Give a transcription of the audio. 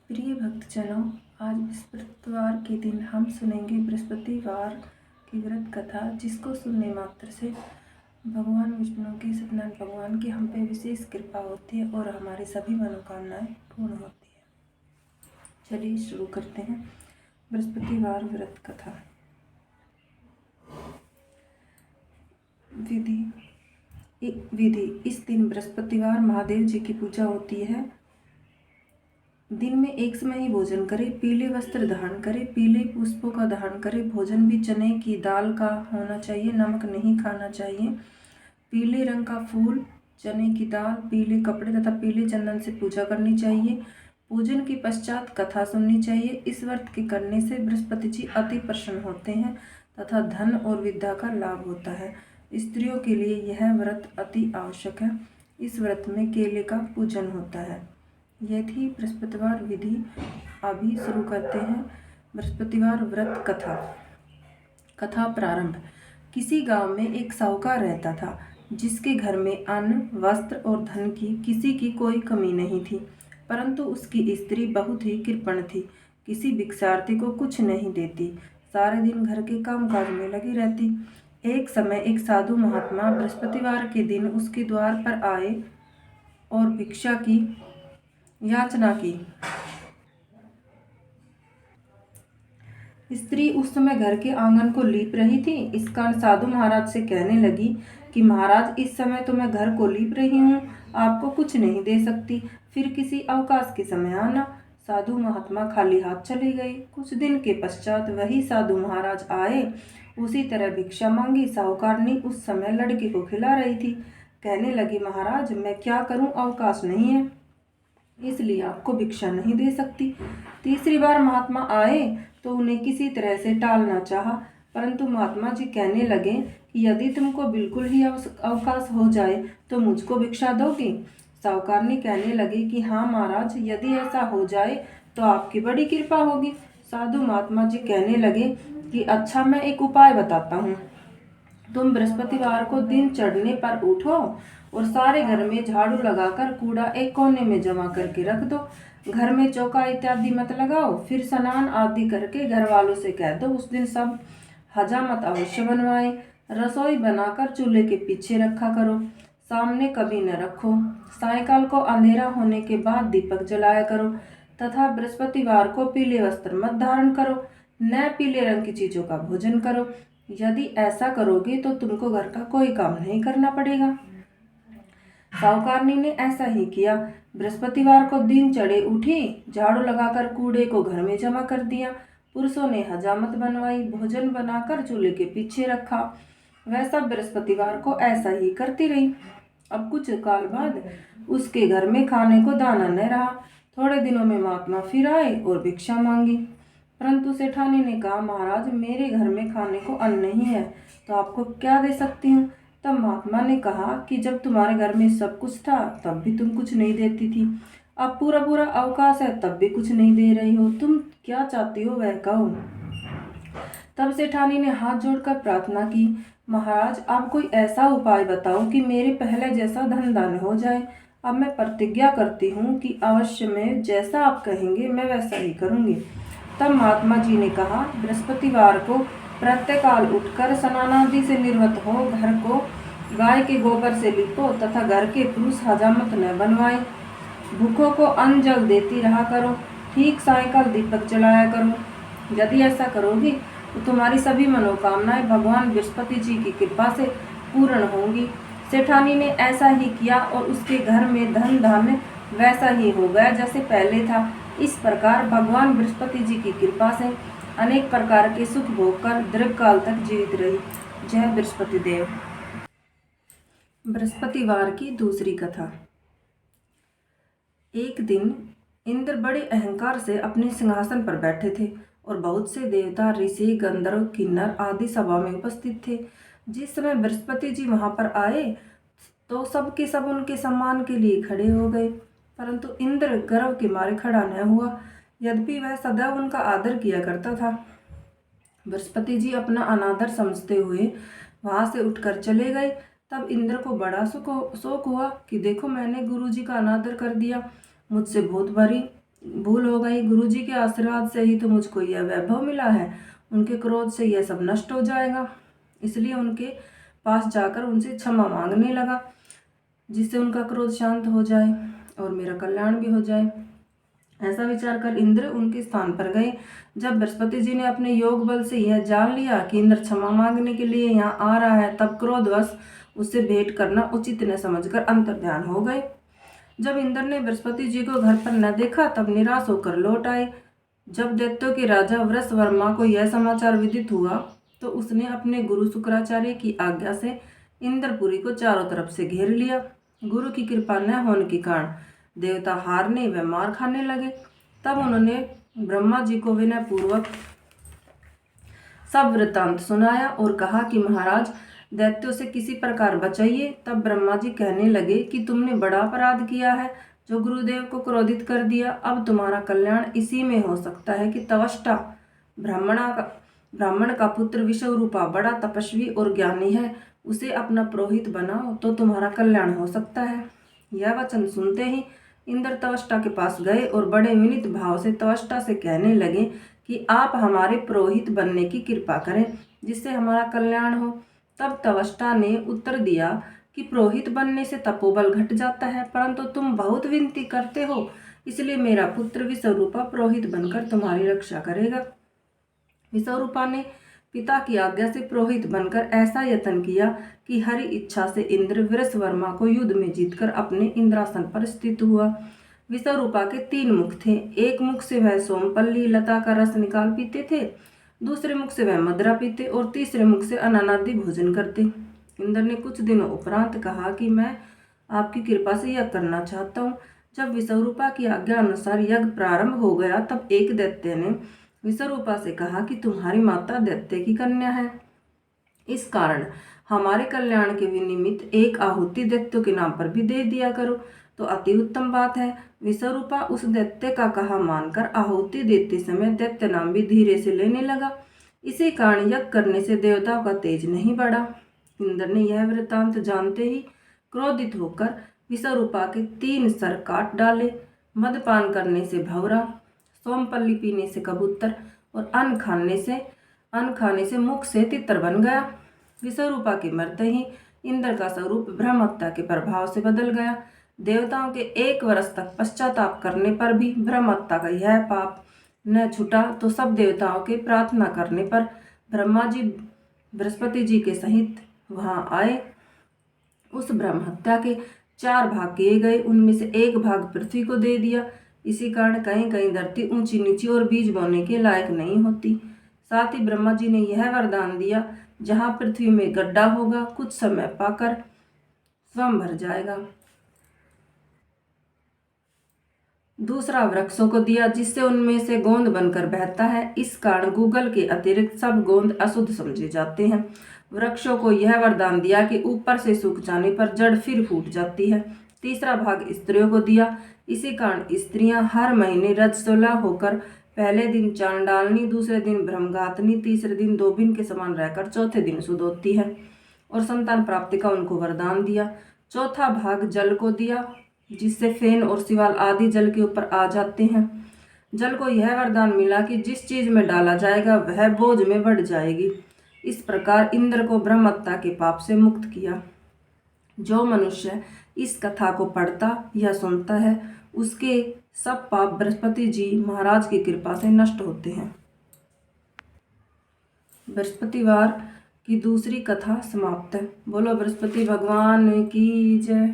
प्रिय भक्तजनों, आज बृहस्पतिवार के दिन हम सुनेंगे बृहस्पतिवार की व्रत कथा, जिसको सुनने मात्र से भगवान विष्णु की, सत्यनारायण भगवान की हम पे विशेष कृपा होती है और हमारी सभी मनोकामनाएं पूर्ण होती है। चलिए शुरू करते हैं बृहस्पतिवार व्रत कथा। विधि इस दिन बृहस्पतिवार महादेव जी की पूजा होती है। दिन में एक समय ही भोजन करें, पीले वस्त्र धारण करें, पीले पुष्पों का धारण करें। भोजन भी चने की दाल का होना चाहिए, नमक नहीं खाना चाहिए। पीले रंग का फूल, चने की दाल, पीले कपड़े तथा पीले चंदन से पूजा करनी चाहिए। पूजन के पश्चात कथा सुननी चाहिए। इस व्रत के करने से बृहस्पति जी अति प्रसन्न होते हैं तथा धन और विद्या का लाभ होता है। स्त्रियों के लिए यह व्रत अति आवश्यक है। इस व्रत में केले का पूजन होता है। यह थी बृहस्पतिवार विधि। अभी शुरू करते हैं बृहस्पतिवार व्रत कथा। कथा प्रारंभ। किसी गांव में एक साहूकार रहता था, जिसके घर में अन्न, वस्त्र और धन की किसी की कोई कमी नहीं थी। परंतु उसकी स्त्री बहुत ही कृपण थी, किसी भिक्षार्थी को कुछ नहीं देती, सारे दिन घर के कामकाज में लगी रहती। एक समय एक साधु महात्मा बृहस्पतिवार के दिन उसके द्वार पर आए और भिक्षा की याचना की। स्त्री उस समय घर के आंगन को लीप रही थी। इस कारण साधु महाराज से कहने लगी कि महाराज, इस समय तो मैं घर को लीप रही हूँ, आपको कुछ नहीं दे सकती, फिर किसी अवकाश के समय आना। साधु महात्मा खाली हाथ चले गए। कुछ दिन के पश्चात वही साधु महाराज आए। उसी तरह भिक्षा मांगी। साहूकारनी उस समय लड़के को खिला रही थी। कहने लगी, महाराज, मैं क्या करूँ, अवकाश नहीं है, इसलिए आपको भिक्षा नहीं दे सकती। तीसरी बार महात्मा आए तो उन्हें किसी तरह से टालना चाहा, परंतु महात्मा जी कहने लगे कि यदि तुमको बिल्कुल ही अवकाश हो जाए तो मुझको भिक्षा दोगी। साहूकारनी कहने लगी कि हाँ महाराज, यदि ऐसा हो जाए तो आपकी बड़ी कृपा होगी। साधु महात्मा जी कहने लगे कि अच्छा, मैं एक उपाय बताता हूँ। तुम बृहस्पतिवार को दिन चढ़ने पर उठो और सारे घर में झाड़ू लगाकर कूड़ा एक कोने में जमा करके रख दो। घर में चौका इत्यादि मत लगाओ। फिर स्नान आदि करके घर वालों से कह दो उस दिन सब हजामत अवश्य बनवाएं। रसोई बनाकर चूल्हे के पीछे रखा करो, सामने कभी न रखो। सायंकाल को अंधेरा होने के बाद दीपक जलाया करो तथा बृहस्पतिवार को पीले वस्त्र मत धारण करो, न पीले रंग की चीजों का भोजन करो। यदि ऐसा करोगे तो तुमको घर का कोई काम नहीं करना पड़ेगा। साहूकारनी ने ऐसा ही किया। बृहस्पतिवार को दिन चढ़े उठी, झाड़ू लगाकर कूड़े को घर में जमा कर दिया। पुरुषों ने हजामत बनवाई, भोजन बनाकर चूल्हे के पीछे रखा। वह सब बृहस्पतिवार को ऐसा ही करती रही। अब कुछ काल बाद उसके घर में खाने को दाना न रहा। थोड़े दिनों में महात्मा फिर आए और भिक्षा मांगी, परंतु सेठानी ने कहा, महाराज, मेरे घर में खाने को अन्न नहीं है, तो आपको क्या दे सकती हूँ। तब महात्मा ने कहा कि जब तुम्हारे घर में सब कुछ था तब भी तुम कुछ नहीं देती थी, अब पूरा पूरा अवकाश है तब भी कुछ नहीं दे रही हो, तुम क्या चाहती हो वह कहो। तब सेठानी ने हाथ जोड़कर प्रार्थना की, महाराज, आप कोई ऐसा उपाय बताओ कि मेरे पहले जैसा धन दान हो जाए। अब मैं प्रतिज्ञा करती हूँ कि अवश्य में जैसा आप कहेंगे मैं वैसा ही करूँगी। तब महात्मा जी ने कहा, बृहस्पतिवार को प्रातःकाल उठकर स्नानादि से निर्वत हो घर को गाय के गोबर से लीपो तथा घर के पुरुष हजामत न बनवाएं। भूखों को अन्न जल देती रहा करो। ठीक सायंकाल दीपक जलाया करो। यदि ऐसा करोगी तो तुम्हारी सभी मनोकामनाएं भगवान बृहस्पति जी की कृपा से पूर्ण होंगी। सेठानी ने ऐसा ही किया और उसके घर में धन धान्य वैसा ही हो गया जैसे पहले था। इस प्रकार भगवान बृहस्पति जी की कृपा से अनेक प्रकार के सुख भोग कर दीर्घकाल तक जीवित रही। जय बृहस्पति देव। बृहस्पतिवार की दूसरी कथा। एक दिन इंद्र बड़े अहंकार से अपने सिंहासन पर बैठे थे और बहुत से देवता, ऋषि, गंधर्व, किन्नर आदि सभा में उपस्थित थे। जिस समय बृहस्पति जी वहां पर आए तो सब के सब उनके सम्मान के लिए खड़े हो गए, परंतु इंद्र गर्व के मारे खड़ा न हुआ, यद्यपि वह सदैव उनका आदर किया करता था। बृहस्पति जी अपना अनादर समझते हुए वहां से उठकर चले गए। तब इंद्र को बड़ा शोक हुआ कि देखो, मैंने गुरु जी का अनादर कर दिया, मुझसे बहुत भारी भूल हो गई। गुरुजी के आशीर्वाद से ही तो मुझको यह वैभव मिला है। उनके क्रोध से यह सब नष्ट हो जाएगा। इसलिए उनके पास जाकर उनसे क्षमा मांगने लगा, जिससे उनका क्रोध शांत हो जाए और मेरा कल्याण भी हो जाए। ऐसा विचार कर इंद्र उनके स्थान पर गए। जब बृहस्पति जी ने अपने योग बल से यह जान लिया कि इंद्र क्षमा मांगने के लिए यहाँ आ रहा है, तब क्रोधवश उससे भेंट करना उचित न समझकर अंतर्ध्यान हो गए। जब इंद्र ने बृहस्पति जी को घर पर न देखा, तब निराश होकर लौट आए। जब दैत्यों के राजा वृषवर्मा को यह समाचार विदित हुआ, तो उसने अपने गुरु शुक्राचार्य की आज्ञा से इंद्रपुरी को चारों तरफ से घेर लिया। गुरु की कृपा न होने के कारण देवता हारने व मार खाने लगे। तब उन्होंने ब्रह्मा जी को विनय पूर्वक सब वृत्तांत सुनाया और कहा कि महाराज, दैत्यों से किसी प्रकार बचाइए। तब ब्रह्मा जी कहने लगे कि तुमने बड़ा अपराध किया है, जो गुरुदेव को क्रोधित कर दिया। अब तुम्हारा कल्याण इसी में हो सकता है कि तवष्टा ब्राह्मण का पुत्र विश्वरूपा बड़ा तपस्वी और ज्ञानी है, उसे अपना पुरोहित बनाओ तो तुम्हारा कल्याण हो सकता है। यह वचन सुनते ही इंद्र तवष्टा के पास गए और बड़े विनीत भाव से तवष्टा से कहने लगे कि आप हमारे पुरोहित बनने की कृपा करें, जिससे हमारा कल्याण हो। तब तवष्टा ने उत्तर दिया कि पुरोहित बनने से तपोबल घट जाता है, परंतु तुम बहुत विनती करते हो, इसलिए मेरा पुत्र विश्वरूपा पुरोहित बनकर तुम्हारी रक्षा करेगा। विश्वरूपा ने पिता की आज्ञा से पुरोहित बनकर ऐसा यत्न किया कि हरि इच्छा से इंद्र वृषवर्मा को युद्ध में जीतकर अपने इंद्रासन पर स्थित हुआ। विश्वरूपा के 3 मुख थे। एक मुख से वह सोमपल्ली लता का रस निकाल पीते थे, दूसरे मुख से वह मदिरा पीते और तीसरे मुख से अनानादि भोजन करते। इंद्र ने कुछ दिनों उपरांत कहा कि मैं आपकी कृपा से यज्ञ करना चाहता हूँ। जब विश्वरूपा की आज्ञा अनुसार यज्ञ प्रारंभ हो गया, तब एक दैत्य ने विश्वरूपा से कहा कि तुम्हारी माता दैत्य की कन्या है, इस कारण हमारे कल्याण के निमित्त एक आहुति दैत्यों के नाम पर भी दे दिया करो तो अति उत्तम बात है। विश्वरूपा उस दैत्य का कहा मानकर आहुति देते समय दैत्य नाम भी धीरे से लेने लगा। इसी कारण यज्ञ करने से देवताओं का तेज नहीं बढ़ा। इंद्र ने यह वृत्तांत जानते ही क्रोधित होकर विश्वरूपा के 3 सर काट डाले। मदपान करने से भंवरा, सोमपल्ली पीने से कबूतर और अन्न खाने से मुख से तितर बन गया। विश्वरूपा के मरते ही इंद्र का स्वरूप ब्रह्महत्या के प्रभाव से बदल गया। देवताओं के 1 वर्ष तक पश्चाताप करने पर भी ब्रह्महत्या का यह पाप न छूटा, तो सब देवताओं के प्रार्थना करने पर ब्रह्मा जी बृहस्पति जी के सहित वहां आए। उस ब्रह्महत्या के 4 भाग किए गए, उनमें से 1 भाग पृथ्वी को दे दिया। इसी कारण कहीं कहीं धरती ऊंची नीची और बीज बोने के लायक नहीं होती। साथ ही ब्रह्मा जी ने यह वरदान दिया, जहाँ पृथ्वी में गड्ढा होगा, कुछ समय पाकर स्वयं भर जाएगा। दूसरा वृक्षों को दिया, जिससे उनमें से गोंद बनकर बहता है। इस कारण गूगल के अतिरिक्त सब गोंद अशुद्ध समझे जाते हैं। वृक्षों को यह वरदान दिया कि ऊपर से सूख जाने पर जड़ फिर फूट जाती है। तीसरा भाग स्त्रियों को दिया। इसी कारण स्त्रियां हर महीने रजस्वला होकर पहले दिन चांडालनी, दूसरे दिन ब्रह्मघातनी, तीसरे दिन दोबिन के समान रहकर चौथे दिन शुद्ध होती है और संतान प्राप्ति का उनको वरदान दिया। चौथा भाग जल को दिया, जिससे फेन और सिवाल आदि जल के ऊपर आ जाते हैं। जल को यह वरदान मिला कि जिस चीज में डाला जाएगा वह बोझ में बढ़ जाएगी। इस प्रकार इंद्र को ब्रह्महत्या के पाप से मुक्त किया। जो मनुष्य इस कथा को पढ़ता या सुनता है, उसके सब पाप बृहस्पति जी महाराज की कृपा से नष्ट होते हैं। बृहस्पतिवार की दूसरी कथा समाप्त है। बोलो बृहस्पति भगवान की जय।